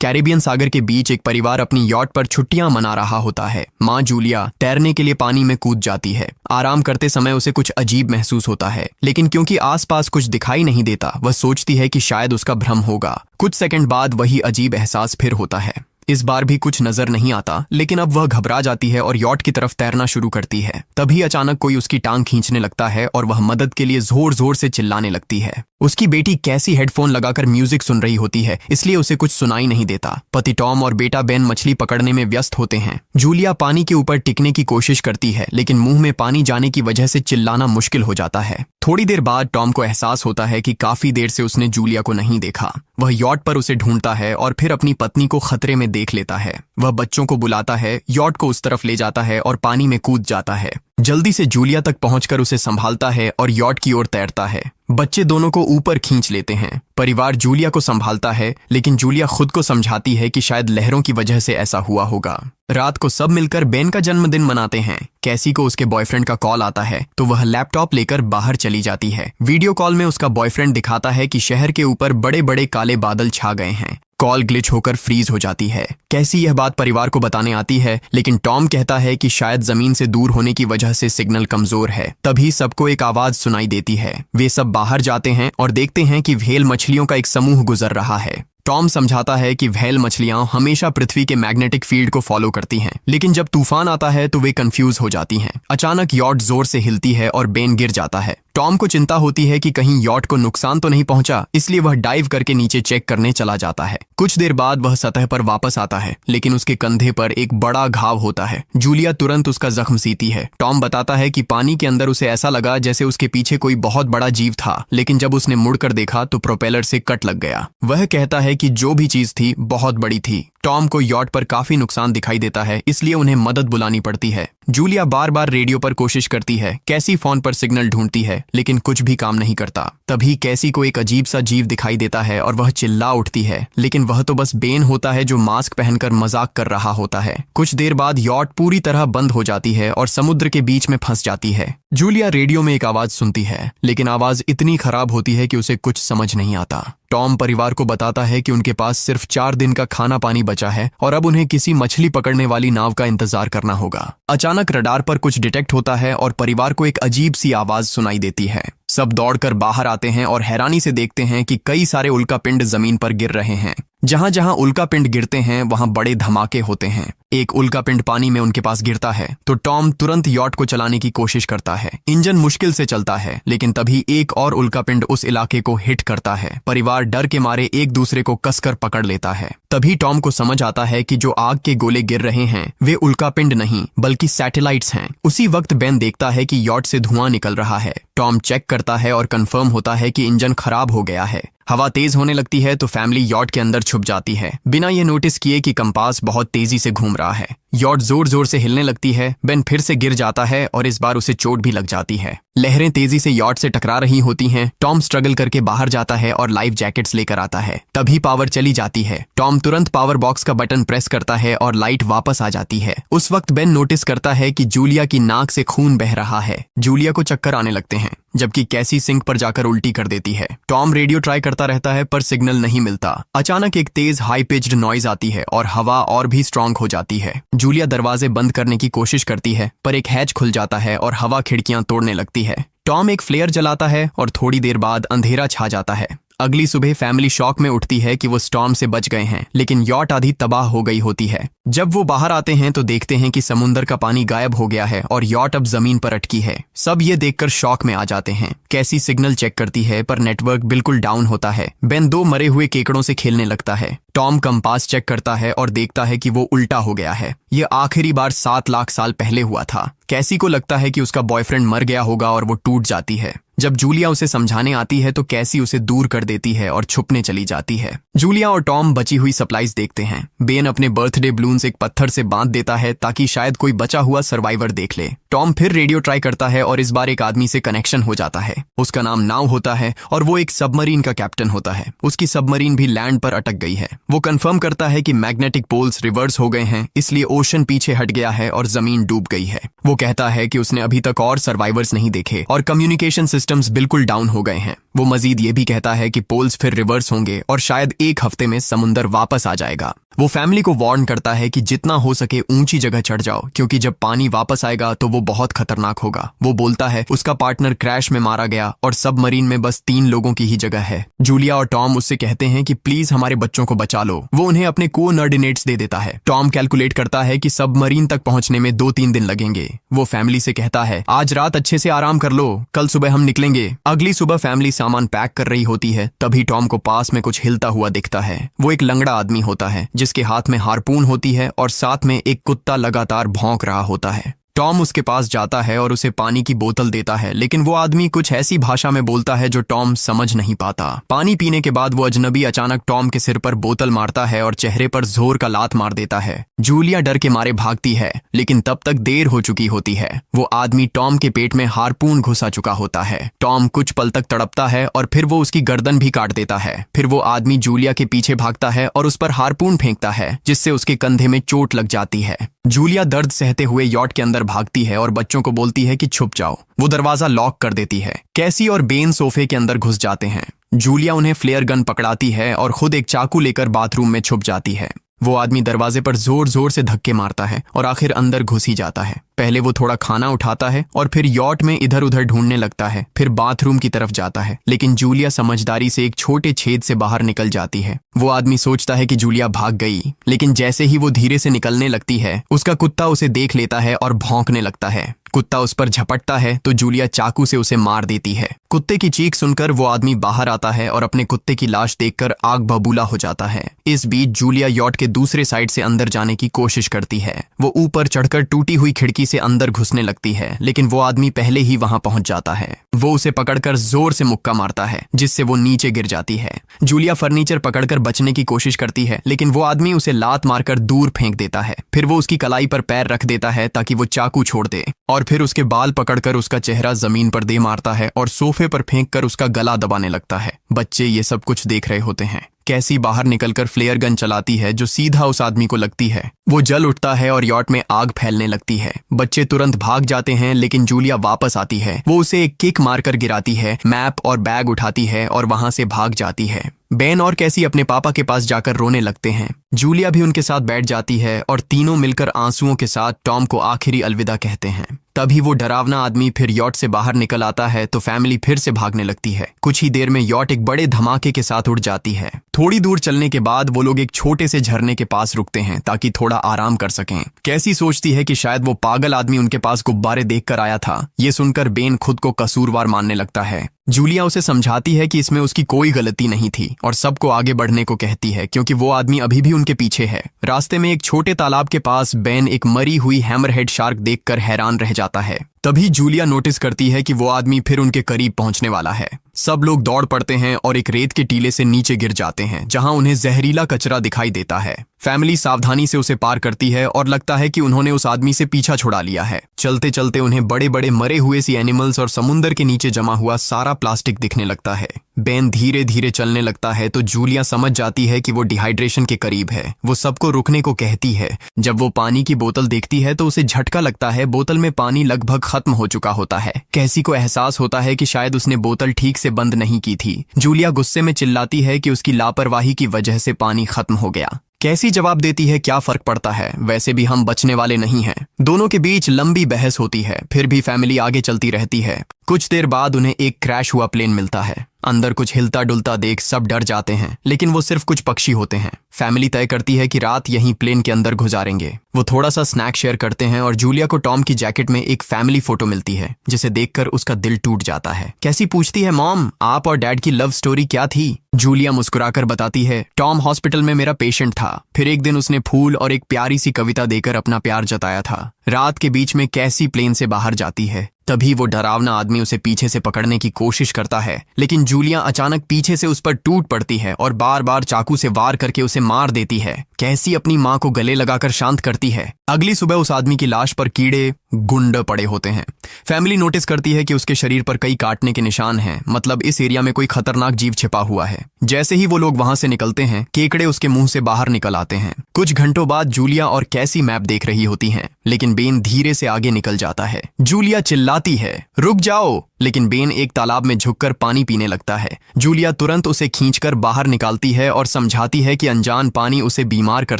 Caribbean सागर के बीच एक परिवार अपनी यॉट पर छुट्टियां मना रहा होता है। माँ जूलिया तैरने के लिए पानी में कूद जाती है। आराम करते समय उसे कुछ अजीब महसूस होता है, लेकिन क्योंकि आसपास कुछ दिखाई नहीं देता, वह सोचती है कि शायद उसका भ्रम होगा। कुछ सेकंड बाद वही अजीब एहसास फिर होता है। इस बार भी कुछ नजर नहीं आता, लेकिन अब वह घबरा जाती है और यॉट की तरफ तैरना शुरू करती है। तभी अचानक कोई उसकी टांग खींचने लगता है और वह मदद के लिए जोर जोर से चिल्लाने लगती है। उसकी बेटी कैसी हेडफोन लगाकर म्यूजिक सुन रही होती है, इसलिए उसे कुछ सुनाई नहीं देता। पति टॉम और बेटा बेन मछली पकड़ने में व्यस्त होते हैं। जूलिया पानी के ऊपर टिकने की कोशिश करती है, लेकिन मुंह में पानी जाने की वजह से चिल्लाना मुश्किल हो जाता है। थोड़ी देर बाद टॉम को एहसास होता है कि काफी देर से उसने जूलिया को नहीं देखा। वह यॉट पर उसे ढूंढता है और फिर अपनी पत्नी को खतरे में देख लेता है। वह बच्चों को बुलाता है, यॉट को उस तरफ ले जाता है और पानी में कूद जाता है। जल्दी से जूलिया तक पहुंचकर उसे संभालता है और यॉट की ओर तैरता है। बच्चे दोनों को ऊपर खींच लेते हैं। परिवार जूलिया को संभालता है, लेकिन जूलिया खुद को समझाती है कि शायद लहरों की वजह से ऐसा हुआ होगा। रात को सब मिलकर बेन का जन्मदिन मनाते हैं। कैसी को उसके बॉयफ्रेंड का कॉल आता है, तो वह लैपटॉप लेकर बाहर चली जाती है। वीडियो कॉल में उसका बॉयफ्रेंड दिखाता है कि शहर के ऊपर बड़े बड़े काले बादल छा गए हैं। कॉल ग्लिच होकर फ्रीज हो जाती है। कैसी यह बात परिवार को बताने आती है, लेकिन टॉम कहता है कि शायद जमीन से दूर होने की वजह से सिग्नल कमजोर है। तभी सबको एक आवाज सुनाई देती है। वे सब बाहर जाते हैं और देखते हैं कि व्हेल मछलियों का एक समूह गुजर रहा है। टॉम समझाता है कि व्हेल मछलियां हमेशा पृथ्वी के मैग्नेटिक फील्ड को फॉलो करती हैं, लेकिन जब तूफान आता है तो वे कंफ्यूज हो जाती हैं। अचानक यॉट जोर से हिलती है और बेन गिर जाता है। टॉम को चिंता होती है कि कहीं यॉट को नुकसान तो नहीं पहुंचा, इसलिए वह डाइव करके नीचे चेक करने चला जाता है। कुछ देर बाद वह सतह पर वापस आता है, लेकिन उसके कंधे पर एक बड़ा घाव होता है। जूलिया तुरंत उसका जख्म सीती है। टॉम बताता है कि पानी के अंदर उसे ऐसा लगा जैसे उसके पीछे कोई बहुत बड़ा जीव था, लेकिन जब उसने मुड़कर देखा तो प्रोपेलर से कट लग गया। वह कहता है कि जो भी चीज थी बहुत बड़ी थी। टॉम को यॉट पर काफी नुकसान दिखाई देता है, इसलिए उन्हें मदद बुलानी पड़ती है। जूलिया बार बार रेडियो पर कोशिश करती है। कैसी फोन पर सिग्नल ढूंढती है, लेकिन कुछ भी काम नहीं करता। तभी कैसी को एक अजीब सा जीव दिखाई देता है और वह चिल्ला उठती है, लेकिन वह तो बस बेन होता है जो मास्क पहनकर मजाक कर रहा होता है। कुछ देर बाद यॉट पूरी तरह बंद हो जाती है और समुद्र के बीच में फंस जाती है। जूलिया रेडियो में एक आवाज सुनती है, लेकिन आवाज इतनी खराब होती है कि उसे कुछ समझ नहीं आता। टॉम परिवार को बताता है कि उनके पास सिर्फ 4 दिन का खाना पानी बचा है और अब उन्हें किसी मछली पकड़ने वाली नाव का इंतजार करना होगा। अचानक रडार पर कुछ डिटेक्ट होता है और परिवार को एक अजीब सी आवाज सुनाई देती है। सब दौड़कर बाहर आते हैं और हैरानी से देखते हैं कि कई सारे उल्कापिंड जमीन पर गिर रहे हैं। जहां जहां उल्कापिंड गिरते हैं वहां बड़े धमाके होते हैं। एक उल्कापिंड पानी में उनके पास गिरता है तो टॉम तुरंत यॉट को चलाने की कोशिश करता है। इंजन मुश्किल से चलता है, लेकिन तभी एक और उल्कापिंड उस इलाके को हिट करता है। परिवार डर के मारे एक दूसरे को कसकर पकड़ लेता है। तभी टॉम को समझ आता है कि जो आग के गोले गिर रहे हैं वे उल्कापिंड नहीं बल्कि सैटेलाइट्स हैं। उसी वक्त बेन देखता है कि यॉट से धुआं निकल रहा है। टॉम चेक करता है और कंफर्म होता है कि इंजन खराब हो गया है। हवा तेज होने लगती है तो फैमिली यॉट के अंदर छुप जाती है, बिना ये नोटिस किए कि कंपास बहुत तेजी से घूम रहा है। यॉट जोर जोर से हिलने लगती है। बेन फिर से गिर जाता है और इस बार उसे चोट भी लग जाती है। लहरें तेजी से यॉट से टकरा रही होती हैं। टॉम स्ट्रगल करके बाहर जाता है और लाइफ जैकेट्स लेकर आता है। तभी पावर चली जाती है। टॉम तुरंत पावर बॉक्स का बटन प्रेस करता है और लाइट वापस आ जाती है। उस वक्त बेन नोटिस करता है कि जूलिया की नाक से खून बह रहा है। जूलिया को चक्कर आने लगते हैं, जबकि कैसी सिंक पर जाकर उल्टी कर देती है। टॉम रेडियो ट्राई करता रहता है पर सिग्नल नहीं मिलता। अचानक एक तेज हाई पिच्ड नॉइज आती है और हवा और भी स्ट्रांग हो जाती है। जूलिया दरवाजे बंद करने की कोशिश करती है, पर एक हैच खुल जाता है और हवा खिड़कियां तोड़ने लगती है। टॉम एक फ्लेयर जलाता है और थोड़ी देर बाद अंधेरा छा जाता है। अगली सुबह फैमिली शॉक में उठती है कि वो स्टॉर्म से बच गए हैं, लेकिन यॉट आधी तबाह हो गई होती है। जब वो बाहर आते हैं तो देखते हैं कि समुद्र का पानी गायब हो गया है और यॉट अब जमीन पर अटकी है। सब ये देखकर शॉक में आ जाते हैं। कैसी सिग्नल चेक करती है पर नेटवर्क बिल्कुल डाउन होता है। बेन 2 मरे हुए केकड़ों से खेलने लगता है। टॉम कंपास चेक करता है और देखता है कि वो उल्टा हो गया है। ये आखिरी बार 7 लाख साल पहले हुआ था। कैसी को लगता है कि उसका बॉयफ्रेंड मर गया होगा और वो टूट जाती है। जब जूलिया उसे समझाने आती है तो कैसी उसे दूर कर देती है और छुपने चली जाती है। जूलिया और टॉम बची हुई सप्लाईज देखते हैं। बेन अपने बर्थडे बलून्स एक पत्थर से बांध देता है ताकि शायद कोई बचा हुआ सर्वाइवर देख ले। टॉम फिर रेडियो ट्राई करता है और इस बार एक आदमी से कनेक्शन हो जाता है। उसका नाम नाव होता है और वो एक सबमरीन का कैप्टन होता है। उसकी सबमरीन भी लैंड पर अटक गई है। वो कंफर्म करता है कि मैग्नेटिक पोल्स रिवर्स हो गए हैं, इसलिए ओशन पीछे हट गया है और जमीन डूब गई है। वो कहता है कि उसने अभी तक और सर्वाइवर्स नहीं देखे और कम्युनिकेशन सिस्टम सिस्टम्स बिल्कुल डाउन हो गए हैं। वो मजीद ये भी कहता है कि पोल्स फिर रिवर्स होंगे और शायद एक हफ्ते में समुंदर वापस आ जाएगा। वो फैमिली को वार्न करता है कि जितना हो सके ऊंची जगह चढ़ जाओ, क्योंकि जब पानी वापस आएगा तो वो बहुत खतरनाक होगा। वो बोलता है उसका पार्टनर क्रैश में मारा गया और सबमरीन में बस 3 लोगों की ही जगह है। जूलिया और टॉम उससे कहते हैं कि प्लीज हमारे बच्चों को बचा लो। वो उन्हें अपने कोऑर्डिनेट्स दे देता है। टॉम कैलकुलेट करता है कि सबमरीन तक पहुंचने में 2-3 दिन लगेंगे। वो फैमिली से कहता है आज रात अच्छे से आराम कर लो, कल सुबह हम निकलेंगे। अगली सुबह फैमिली सामान पैक कर रही होती है, तभी टॉम को पास में कुछ हिलता हुआ दिखता है। वो एक लंगड़ा आदमी होता है जिसके हाथ में हारपून होती है और साथ में एक कुत्ता लगातार भौंक रहा होता है। टॉम उसके पास जाता है और उसे पानी की बोतल देता है, लेकिन वो आदमी कुछ ऐसी भाषा में बोलता है जो टॉम समझ नहीं पाता। पानी पीने के बाद वो अजनबी अचानक टॉम के सिर पर बोतल मारता है और चेहरे पर जोर का लात मार देता है। जूलिया डर के मारे भागती है, लेकिन तब तक देर हो चुकी होती है। वो आदमी टॉम के पेट में हारपून घुसा चुका होता है। टॉम कुछ पल तक तड़पता है और फिर वो उसकी गर्दन भी काट देता है। फिर वो आदमी जूलिया के पीछे भागता है और उस पर हारपून फेंकता है, जिससे उसके कंधे में चोट लग जाती है। जूलिया दर्द सहते हुए यॉट के अंदर भागती है और बच्चों को बोलती है कि छुप जाओ। वो दरवाजा लॉक कर देती है। कैसी और बेन सोफे के अंदर घुस जाते हैं। जूलिया उन्हें फ्लेयर गन पकड़ाती है और खुद एक चाकू लेकर बाथरूम में छुप जाती है। वो आदमी दरवाजे पर जोर जोर से धक्के मारता है और आखिर अंदर घुस ही जाता है। पहले वो थोड़ा खाना उठाता है और फिर यॉट में इधर उधर ढूंढने लगता है, फिर बाथरूम की तरफ जाता है, लेकिन जूलिया समझदारी से एक छोटे छेद से बाहर निकल जाती है। वो आदमी सोचता है कि जूलिया भाग गई, लेकिन जैसे ही वो धीरे से निकलने लगती है, उसका कुत्ता उसे देख लेता है और भौंकने लगता है। कुत्ता उस पर झपटता है तो जूलिया चाकू से उसे मार देती है। कुत्ते की चीख सुनकर वो आदमी बाहर आता है और अपने कुत्ते की लाश देखकर आग बबूला हो जाता है। इस बीच जूलिया यॉट के दूसरे साइड से अंदर जाने की कोशिश करती है। वो ऊपर चढ़कर टूटी हुई खिड़की से अंदर घुसने लगती है, लेकिन वो आदमी पहले ही वहां पहुंच जाता है। वो उसे पकड़कर जोर से मुक्का मारता है, जिससे वो नीचे गिर जाती है। जूलिया फर्नीचर पकड़कर बचने की कोशिश करती है, लेकिन वो आदमी उसे लात मारकर दूर फेंक देता है। फिर वो उसकी कलाई पर पैर रख देता है ताकि वो चाकू छोड़ दे, और फिर उसके बाल पकड़कर उसका चेहरा जमीन पर दे मारता है और सोफे पर फेंककर उसका गला दबाने लगता है। बच्चे ये सब कुछ देख रहे होते हैं। कैसी बाहर निकलकर फ्लेयर गन चलाती है जो सीधा उस आदमी को लगती है। वो जल उठता है और यॉट में आग फैलने लगती है। बच्चे तुरंत भाग जाते हैं, लेकिन जूलिया वापस आती है। वो उसे एक किक मारकर गिराती है, मैप और बैग उठाती है और वहां से भाग जाती है। बेन और कैसी अपने पापा के पास जाकर रोने लगते हैं। जूलिया भी उनके साथ बैठ जाती है और तीनों मिलकर आंसुओं के साथ टॉम को आखिरी अलविदा कहते हैं। तभी वो डरावना आदमी फिर यॉट से बाहर निकल आता है तो फैमिली फिर से भागने लगती है। कुछ ही देर में यॉट एक बड़े धमाके के साथ उड़ जाती है। थोड़ी दूर चलने के बाद वो लोग एक छोटे से झरने के पास रुकते हैं ताकि थोड़ा आराम कर सकें। कैसी सोचती है कि शायद वो पागल आदमी उनके पास गुब्बारे देखकर आया था। ये सुनकर बेन खुद को कसूरवार मानने लगता है। जूलिया उसे समझाती है कि इसमें उसकी कोई गलती नहीं थी और सबको आगे बढ़ने को कहती है, क्योंकि वो आदमी अभी भी उनके पीछे है। रास्ते में एक छोटे तालाब के पास बेन एक मरी हुई हैमरहेड शार्क देखकर हैरान रह जाता है। तभी जूलिया नोटिस करती है कि वो आदमी फिर उनके करीब पहुंचने वाला है। सब लोग दौड़ पड़ते हैं और एक रेत के टीले से नीचे गिर जाते हैं, जहां उन्हें जहरीला कचरा दिखाई देता है। फैमिली सावधानी से उसे पार करती है और लगता है कि उन्होंने उस आदमी से पीछा छुड़ा लिया है। चलते चलते उन्हें बड़े बड़े मरे हुए सी एनिमल्स और समुंदर के नीचे जमा हुआ सारा प्लास्टिक दिखने लगता है। बेन धीरे धीरे चलने लगता है तो जूलिया समझ जाती है कि वो डिहाइड्रेशन के करीब है। वो सबको रुकने को कहती है। जब वो पानी की बोतल देखती है तो उसे झटका लगता है। बोतल में पानी लगभग खत्म हो चुका होता है। कैसी को एहसास होता है कि शायद उसने बोतल ठीक से बंद नहीं की थी। जूलिया गुस्से में चिल्लाती है कि उसकी लापरवाही की वजह से पानी खत्म हो गया। कैसी जवाब देती है, क्या फर्क पड़ता है, वैसे भी हम बचने वाले नहीं हैं। दोनों के बीच लंबी बहस होती है, फिर भी फैमिली आगे चलती रहती है। कुछ देर बाद उन्हें एक क्रैश हुआ प्लेन मिलता है। अंदर कुछ हिलता डुलता देख सब डर जाते हैं, लेकिन वो सिर्फ कुछ पक्षी होते हैं। फैमिली तय करती है कि रात यहीं प्लेन के अंदर गुजारेंगे। वो थोड़ा सा स्नैक शेयर करते हैं और जूलिया को टॉम की जैकेट में एक फैमिली फोटो मिलती है, जिसे देखकर उसका दिल टूट जाता है। कैसी पूछती है, मॉम आप और डैड की लव स्टोरी क्या थी? जूलिया मुस्कुराकर बताती है, टॉम हॉस्पिटल में मेरा पेशेंट था। फिर एक दिन उसने फूल और एक प्यारी सी कविता देकर अपना प्यार जताया था। रात के बीच में कैसी प्लेन से बाहर जाती है। तभी वो डरावना आदमी उसे पीछे से पकड़ने की कोशिश करता है, लेकिन जूलिया अचानक पीछे से उस पर टूट पड़ती है और बार बार चाकू से वार करके उसे मार देती है। कैसी अपनी माँ को गले लगाकर शांत करती है। अगली सुबह उस आदमी की लाश पर कीड़े गुंड पड़े होते हैं। फैमिली नोटिस करती है कि उसके शरीर पर कई काटने के निशान हैं, मतलब इस एरिया में कोई खतरनाक जीव छिपा हुआ है। जैसे ही वो लोग वहां से निकलते हैं, केकड़े उसके मुंह से बाहर निकल आते हैं। कुछ घंटों बाद जूलिया और कैसी मैप देख रही होती हैं, लेकिन बेन धीरे से आगे निकल जाता है। जूलिया चिल्लाती है, रुक जाओ, लेकिन बेन एक तालाब में झुककर पानी पीने लगता है। जूलिया तुरंत उसे खींचकर बाहर निकालती है और समझाती है कि अनजान पानी उसे बीमार कर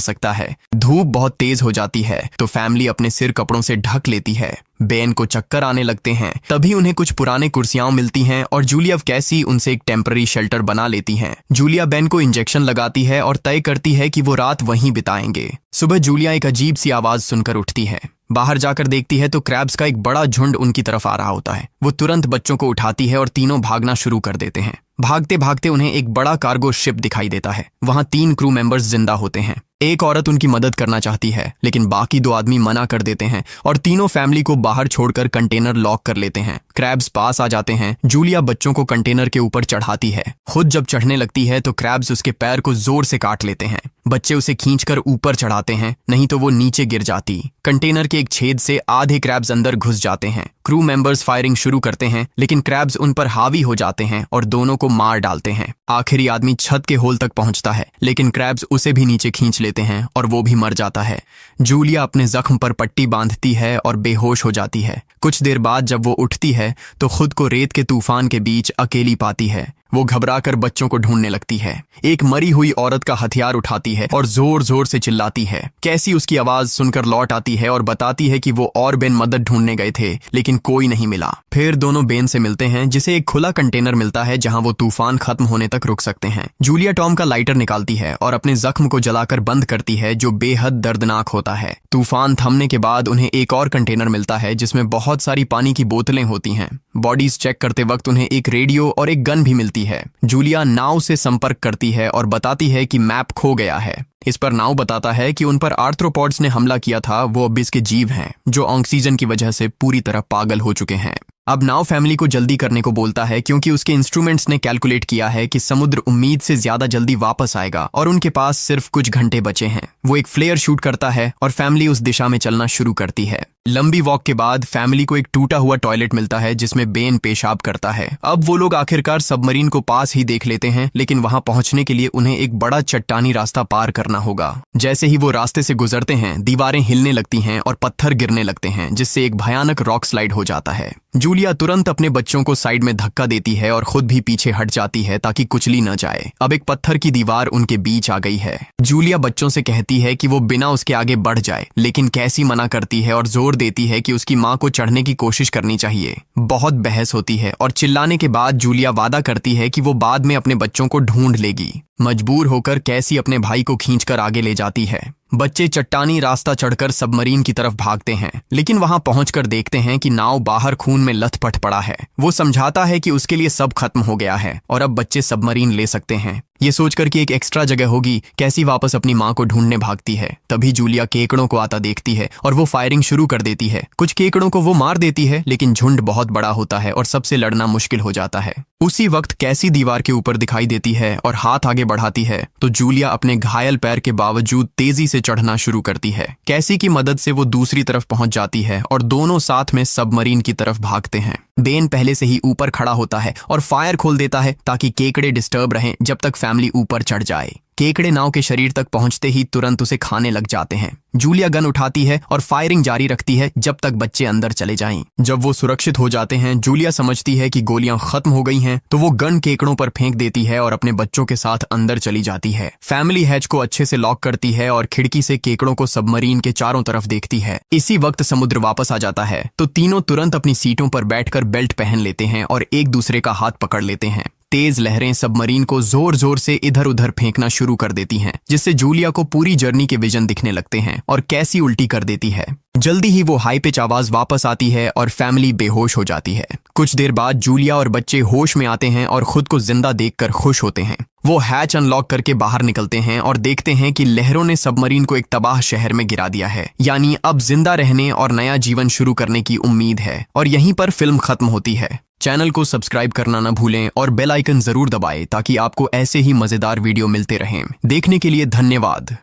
सकता है। धूप बहुत तेज हो जाती है तो फैमिली अपने सिर कपड़ों से ढक लेती है। बेन को चक्कर आने लगते हैं। तभी उन्हें कुछ पुराने कुर्सियां मिलती हैं और जूलिया कैसी उनसे एक टेम्पररी शेल्टर बना लेती हैं। जूलिया बेन को इंजेक्शन लगाती है और तय करती है कि वो रात वहीं बिताएंगे। सुबह जूलिया एक अजीब सी आवाज सुनकर उठती है। बाहर जाकर देखती है तो क्रैब्स का एक बड़ा झुंड उनकी तरफ आ रहा होता है। वो तुरंत बच्चों को उठाती है और तीनों भागना शुरू कर देते हैं। भागते भागते उन्हें एक बड़ा कार्गो शिप दिखाई देता है। वहां 3 क्रू मेंबर्स जिंदा होते हैं। एक औरत उनकी मदद करना चाहती है, लेकिन बाकी 2 आदमी मना कर देते हैं और तीनों फैमिली को बाहर छोड़कर कंटेनर लॉक कर लेते हैं। क्रैब्स पास आ जाते हैं। जूलिया बच्चों को कंटेनर के ऊपर चढ़ाती है। खुद जब चढ़ने लगती है तो क्रैब्स उसके पैर को जोर से काट लेते हैं। बच्चे उसे खींचकर ऊपर चढ़ाते हैं, नहीं तो वो नीचे गिर जाती। कंटेनर के एक छेद से आधे क्रैब्स अंदर घुस जाते हैं। क्रू मेंबर्स फायरिंग शुरू करते हैं, लेकिन क्रैब्स उन पर हावी हो जाते हैं और दोनों को मार डालते हैं। आखिरी आदमी छत के होल तक पहुंचता है, लेकिन क्रैब्स उसे भी नीचे खींच लेते हैं और वो भी मर जाता है। जूलिया अपने जख्म पर पट्टी बांधती है और बेहोश हो जाती है। कुछ देर बाद जब वो उठती है तो खुद को रेत के तूफान के बीच अकेली पाती है। वो घबराकर बच्चों को ढूंढने लगती है। एक मरी हुई औरत का हथियार उठाती है और जोर जोर से चिल्लाती है। कैसी उसकी आवाज सुनकर लौट आती है और बताती है कि वो और बेन मदद ढूंढने गए थे, लेकिन कोई नहीं मिला। फिर दोनों बेन से मिलते हैं, जिसे एक खुला कंटेनर मिलता है जहां वो तूफान खत्म होने तक रुक सकते हैं। जूलिया टॉम का लाइटर निकालती है और अपने जख्म को जलाकर बंद करती है, जो बेहद दर्दनाक होता है। तूफान थमने के बाद उन्हें एक और कंटेनर मिलता है जिसमें बहुत सारी पानी की बोतलें होती हैं। बॉडीज चेक करते वक्त उन्हें एक रेडियो और एक गन भी मिलती है। जूलिया नाव से संपर्क करती है और बताती है कि मैप खो गया है। इस पर नाव बताता है कि उन पर आर्थ्रोपॉड्स ने हमला किया था, वो अबिस के जीव हैं जो ऑक्सीजन की वजह से पूरी तरह पागल हो चुके हैं। अब नाव फैमिली को जल्दी करने को बोलता है, क्योंकि उसके इंस्ट्रूमेंट्स ने कैलकुलेट किया है कि समुद्र उम्मीद से ज्यादा जल्दी वापस आएगा और उनके पास सिर्फ कुछ घंटे बचे हैं। वो एक फ्लेयर शूट करता है और फैमिली उस दिशा में चलना शुरू करती है। लंबी वॉक के बाद फैमिली को एक टूटा हुआ टॉयलेट मिलता है जिसमें बेन पेशाब करता है। अब वो लोग आखिरकार सबमरीन को पास ही देख लेते हैं, लेकिन वहां पहुंचने के लिए उन्हें एक बड़ा चट्टानी रास्ता पार करना होगा। जैसे ही वो रास्ते से गुजरते हैं, दीवारें हिलने लगती हैं और पत्थर गिरने लगते हैं, जिससे एक भयानक रॉक स्लाइड हो जाता है। जूलिया तुरंत अपने बच्चों को साइड में धक्का देती है और खुद भी पीछे हट जाती है ताकि कुचली न जाए। अब एक पत्थर की दीवार उनके बीच आ गई है। जूलिया बच्चों से कहती है कि वो बिना उसके आगे बढ़ जाए, लेकिन कैसी मना करती है और जोर देती है कि उसकी माँ को चढ़ने की कोशिश करनी चाहिए। बहुत बहस होती है और चिल्लाने के बाद जूलिया वादा करती है कि वो बाद में अपने बच्चों को ढूंढ लेगी। मजबूर होकर कैसी अपने भाई को खींचकर आगे ले जाती है। बच्चे चट्टानी रास्ता चढ़कर सबमरीन की तरफ भागते हैं, लेकिन वहां पहुंचकर देखते हैं कि नाव बाहर खून में लथपथ पड़ा है। वो समझाता है कि उसके लिए सब खत्म हो गया है और अब बच्चे सबमरीन ले सकते हैं। ये सोचकर कि एक एक्स्ट्रा जगह होगी, कैसी वापस अपनी माँ को ढूंढने भागती है। तभी जूलिया केकड़ों को आता देखती है और वो फायरिंग शुरू कर देती है। कुछ केकड़ों को वो मार देती है, लेकिन झुंड बहुत बड़ा होता है और सबसे लड़ना मुश्किल हो जाता है। उसी वक्त कैसी दीवार के ऊपर दिखाई देती है और हाथ आगे बढ़ाती है तो जूलिया अपने घायल पैर के बावजूद तेजी से चढ़ना शुरू करती है। कैसी की मदद से वो दूसरी तरफ पहुंच जाती है और दोनों साथ में सबमरीन की तरफ भागते हैं। बेन पहले से ही ऊपर खड़ा होता है और फायर खोल देता है ताकि केकड़े डिस्टर्ब रहें जब तक फैमिली ऊपर चढ़ जाए। केकड़े नाव के शरीर तक पहुंचते ही तुरंत उसे खाने लग जाते हैं। जूलिया गन उठाती है और फायरिंग जारी रखती है जब तक बच्चे अंदर चले जाएं। जब वो सुरक्षित हो जाते हैं, जूलिया समझती है कि गोलियां खत्म हो गई हैं, तो वो गन केकड़ों पर फेंक देती है और अपने बच्चों के साथ अंदर चली जाती है। फैमिली हैच को अच्छे से लॉक करती है और खिड़की से केकड़ों को सबमरीन के चारों तरफ देखती है। इसी वक्त समुद्र वापस आ जाता है तो तीनों तुरंत अपनी सीटों पर बैठकर बेल्ट पहन लेते हैं और एक दूसरे का हाथ पकड़ लेते हैं। तेज लहरें सबमरीन को जोर जोर से इधर उधर फेंकना शुरू कर देती हैं, जिससे जूलिया को पूरी जर्नी के विजन दिखने लगते हैं और कैसी उल्टी कर देती है। जल्दी ही वो हाई पिच आवाज वापस आती है और फैमिली बेहोश हो जाती है। कुछ देर बाद जूलिया और बच्चे होश में आते हैं और खुद को जिंदा देखकर खुश होते हैं। वो हैच अनलॉक करके बाहर निकलते हैं और देखते हैं कि लहरों ने सबमरीन को एक तबाह शहर में गिरा दिया है। यानी अब जिंदा रहने और नया जीवन शुरू करने की उम्मीद है। और यहीं पर फिल्म खत्म होती है। चैनल को सब्सक्राइब करना न भूलें और बेल आइकन जरूर दबाएं ताकि आपको ऐसे ही मजेदार वीडियो मिलते रहें। देखने के लिए धन्यवाद।